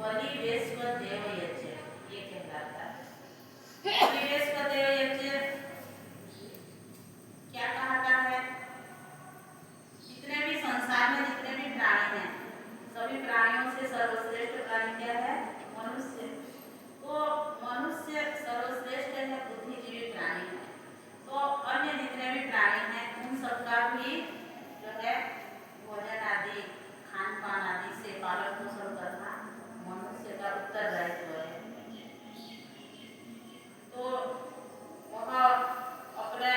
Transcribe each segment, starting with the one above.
परिवेश को देव यज्ञ ये कहलाता है। परिवेश को देव यज्ञ क्या कहता है? जितने भी संसार में जितने भी प्राणी हैं, सभी प्राणियों से सर्वश्रेष्ठ प्राणी क्या है? मनुष्य। तो मनुष्य सर्वश्रेष्ठ है, बुद्धिजीवी प्राणी है। तो अन्य जितने भी प्राणी हैं उन सबका भी जो है भोजन आदि खान पान आदि से पालन पोषण करना मनुष्य का उत्तरदायित्व है। तो वह अपने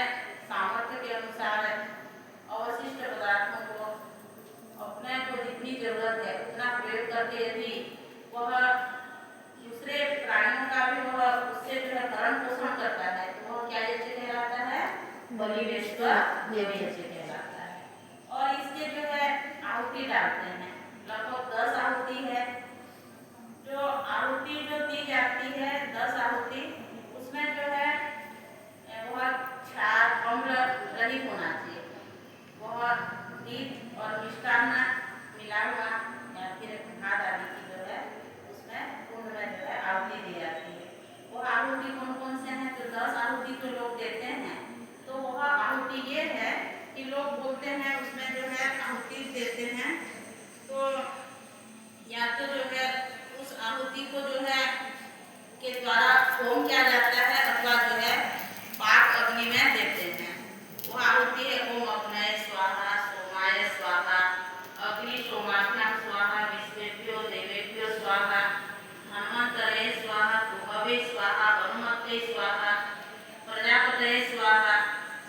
सामर्थ्य के अनुसार अवशिष्ट पदार्थों को अपने को जितनी जरूरत है उतना प्रयोग करके यदि वह दूसरे प्राणियों का भी वह उससे जो है भरण पोषण करता है तो वह क्या यज्ञ कहलाता है? परिवेश का देव यज्ञ कहलाता है। और इसके जो है आहुति डालते हैं, लगभग 10 आहुति है। जो आहुति जो दी जाती है 10 आहुति, उसमें जो है वह क्षार अम्ल रहित होना चाहिए। वह मीठ और मिष्टान्न मिला हुआ या फिर खाद आदि की जो है उसमें कुंड में जो है आहुति दी जाती है। वो आहुति कौन कौन से हैं? जो 10 आहुति जो लोग देते हैं तो वह आहुति ये है कि लोग बोलते हैं उसमें जो है आहुति देते हैं तो या तो जो है उस आहुति को जो है के द्वारा होम किया जाता है अथवा जो है पाक अग्नि में देते हैं। वो आहुति है ओम अग्नये स्वाहा सोमाय स्वाहा अग्नि सोमाभ्याम स्वाहा विश्वेभ्यो देवेभ्यो स्वाहा धन्वन्तरे स्वाहा भुववे स्वाहा हनुमते स्वाहा प्रजापतये स्वाहा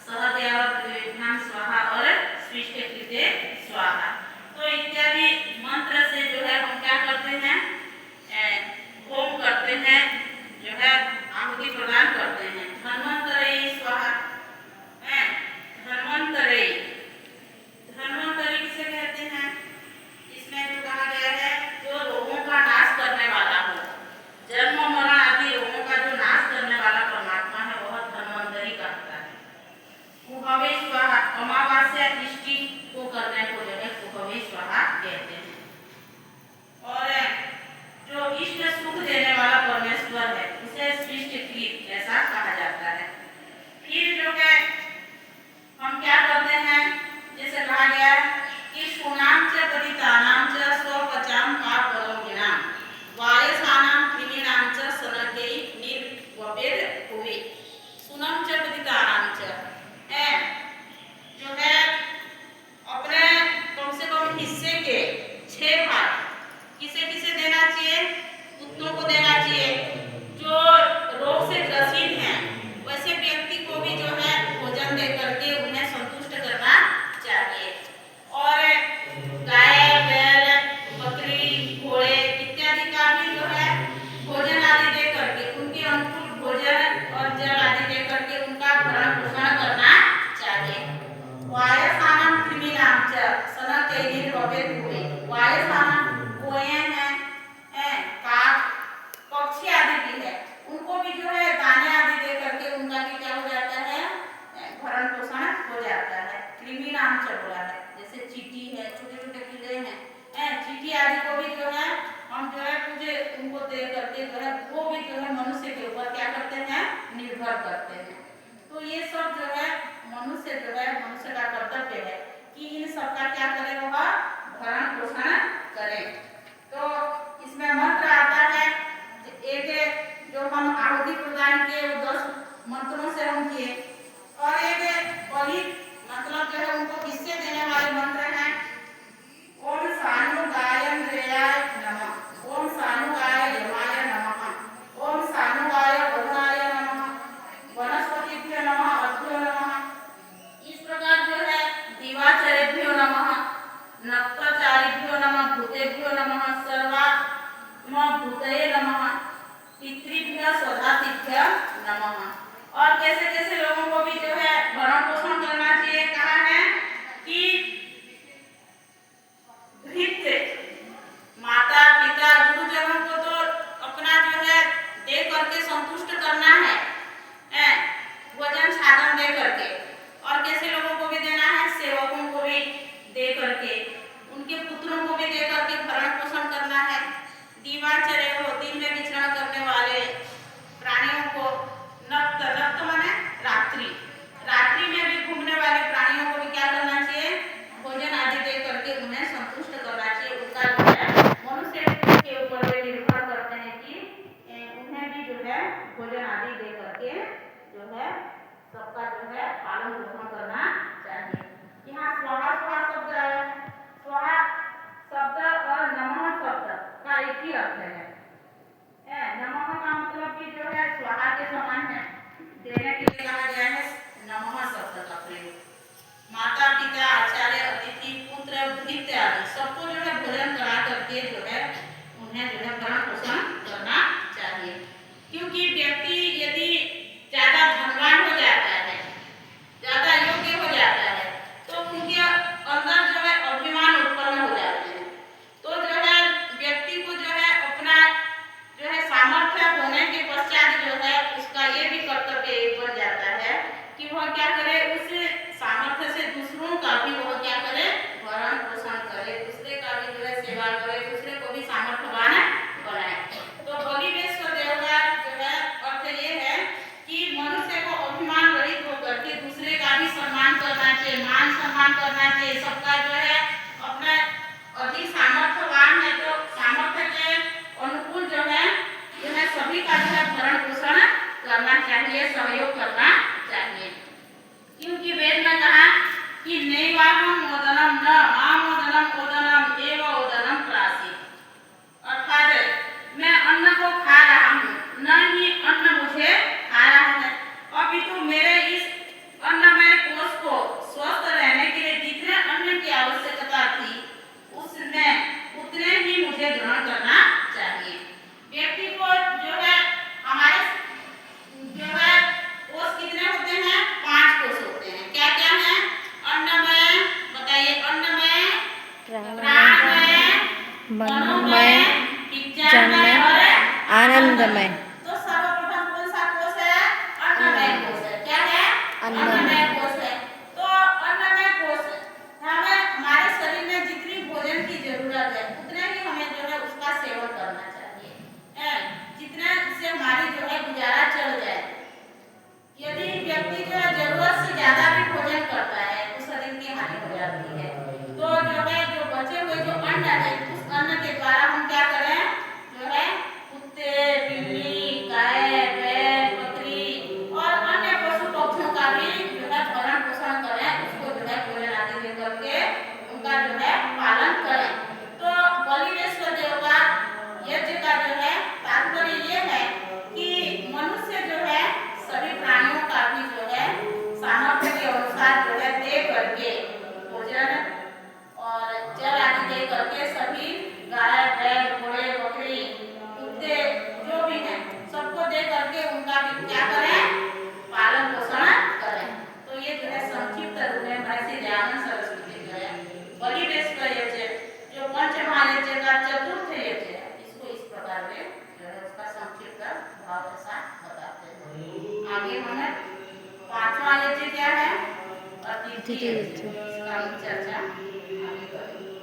सहदेव पृथ्व्याम स्वाहा और सृष्टि कृते स्वाहा। तो इत्यादि मंत्र से जो है हम क्या करते हैं? होम करते हैं, जो है आहुति प्रदान करते हैं। धन्वन्तरे स्वाहा, धन्वन्तरे धन्वन्तरे किसे कहते हैं? इसमें जो कहा गया है जो रोगों का नाश करने वाला हो, जन्म मरण आदि रोगों का जो नाश करने वाला परमात्मा है वह धन्वन्तरी कहता है। कुहवे स्वाहा, अमावास्या दृष्टि को करने को जो है कुहवे स्वाहा कहते हैं। और जो इष्ट सुख देने वाला परमेश्वर है उसे सृष्टिकृत ऐसा कहा जाता है। फिर जो है हम क्या करते हैं? जैसे कहा गया कि सुनाम च पतितानाम च स्वपचाम पापलोगिनाम वायसानाम कृमिणाम च सनके निर्वपेद हुए। सुनम च पतितानाम च जो है अपने कम से कम हिस्से के 6 भाग किसे किसे देना चाहिए? कुत्तों को देना चाहिए। जो रोग से ग्रसित हैं वैसे व्यक्ति को भी जो है भोजन दे करके उन्हें संतुष्ट करना चाहिए। और गाय बैल बकरी घोड़े इत्यादि का भी जो है भोजन आदि दे करके उनके अनुकूल भोजन और जल आदि दे करके उनका भरण पोषण करना चाहिए। वायसानाम कृमिणाम च सनकैर्वपेद हुए। वायसानाम कोयें हैं, काक पक्षी आदि भी है, उनको भी जो है दाने आदि दे करके उनका भी क्या हो जाता है? भरण पोषण हो जाता है। कृमि नाम से बोला है, जैसे चींटी है, छोटे छोटे कीड़े हैं, चींटी आदि को भी जो है हम जो है मुझे उनको दे करके जो है वो भी जो है मनुष्य के ऊपर क्या करते हैं? निर्भर करते हैं। तो ये सब जो है मनुष्य जो है मनुष्य का कर्तव्य है कि इन सबका क्या करे? वह भरण पोषण करे। तो इसमें मंत्र आता है एक जो हम आहुति प्रदान किए 10 मंत्रों से हम किए और एक फलित मतलब जो है उनको हिस्से देने वाले मंत्र हैं। ओम सानुगाय रेयाय नमः, ओम सानुगाय यमाय नमः, ओम सानुगाय वरुणाय नमः, वनस्पतिभ्यो नमः, अभ्यो नमः। इस प्रकार जो है दिवाचरेभ्यो नमः, नक्तचारिभ्यो नमः, भूतेभ्यो नमः, सर्वात्मभूतये नमः, पितृभ्यो स्वधातिभ्यो नमः। और कैसे कैसे लोगों को भी जो है भरण पोषण करना चाहिए? कहा है कि भृत्य माता पिता गुरुजनों को तो अपना जो है दे करके संतुष्ट करना है, भोजन साधन दे करके। और कैसे लोगों को भी देना है? सेवकों को भी दे करके, उनके पुत्रों को भी दे करके भरण पोषण करना है। दिवाचर सबका जो है पालन पोषण करना चाहिए। यहाँ स्वाहा स्वाहा शब्द है, स्वाहा शब्द और नमः शब्द का एक ही अर्थ है। नमः का मतलब कि जो है स्वाहा के समान है, देने के लिए कहा गया है नमः शब्द का प्रयोग। माता पिता आचार्य अतिथि पुत्र भृत्य आदि सबको जो है भोजन करा करके जो है उन्हें जो है भरण पोषण करना चाहिए। क्योंकि व्यक्ति यदि ज्यादा धनवान हो जाता है, ज्यादा योग्य हो जाता है, तो उनके अंदर जो है अभिमान उत्पन्न हो जाते हैं। तो जो है व्यक्ति को जो है अपना जो है सामर्थ्य होने के पश्चात जो है उसका ये भी कर्तव्य बन जाता है कि वह क्या करे, उस सामर्थ्य से दूसरों का भी वह क्या करे, भरण पोषण करे, दूसरे का भी जो है सेवा करे, दूसरे को भी सामर्थ्यवान बनाए। तो बलिवेश्वर देव का जो है अर्थ ये है कि मनुष्य को अभिमान रहित होकर के दूसरे का भी सम्मान करना चाहिए, मान सम्मान करना चाहिए। सबका जो है अपना अधिक सामर्थ्यवान है तो सामर्थ्य के अनुकूल जो है सभी का जो है भरण पोषण करना चाहिए, सहयोग करना चाहिए। क्योंकि वेद में कहा कि नैवाहं ओदनम न मामोदनम ओदनम एव ओदनम प्रासी, अर्थात मैं अन्न को खा रहा हूँ, न ही अन्न मुझे खा रहा है, अपितु मेरे इस अन्नमय कोश को स्वस्थ रहने के लिए जितने अन्न की आवश्यकता थी उसमें उतने ही मुझे ग्रहण करना चाहिए। व्यक्ति को जो है हमारे जो है कोश कितने होते हैं, 5 कोश होते हैं। क्या क्या है? अन्नमय, बताइए, अन्नमय, प्राणमय, मनोमय, विज्ञानमय और आनंदमय। तो सर्वप्रथम कौन सा कोश है? अन्नमय कोश है। क्या है? अन्नमय कोश है। तो अन्नमय कोश हमें हमारे शरीर में जितनी भोजन की जरूरत है उतने ही हमें जो है उसका सेवन करना चाहिए, जितने से हमारी जो है गुजारा चल जाए। यदि व्यक्ति जो है जरूरत से ज्यादा भी भोजन करता है तो शरीर की हानि हो जाती है। तो जो है जो बचे हुए जो अन्न है उस अन्न के द्वारा हम क्या करें, जो है कुत्ते, बिल्ली, गाय, बैल, बकरी और अन्य पशु पक्षियों का भी जो है भरण पोषण करें, उसको जो है भोजन आदि दे करके उनका जो है पालन करें। तो बलिवेश्वर देव का यज्ञ का जो है तात्पर्य ये है कि मनुष्य जो है सभी प्राणियों का भी जो है सामर्थ्य के अनुसार जो है दे करके भोजन और जल आदि दे करके सभी गाय, बैल, घोड़े, बकरी, कुत्ते जो भी हैं सबको दे करके उनका भी क्या करें, पालन पोषण करें। तो ये जो है संक्षिप्त रूप में महर्षि दयानंद सरस्वती जो है बलिवेश्वर यज्ञ जो पंचमहायज्ञ का चतुर्थ यज्ञ है, इसको इस प्रकार से जो है उसका संक्षिप्त भाव के साथ बताते हैं। आगे हमें 5वां यज्ञ क्या है? अतिथि यज्ञ, इसका चर्चा आगे करेंगे।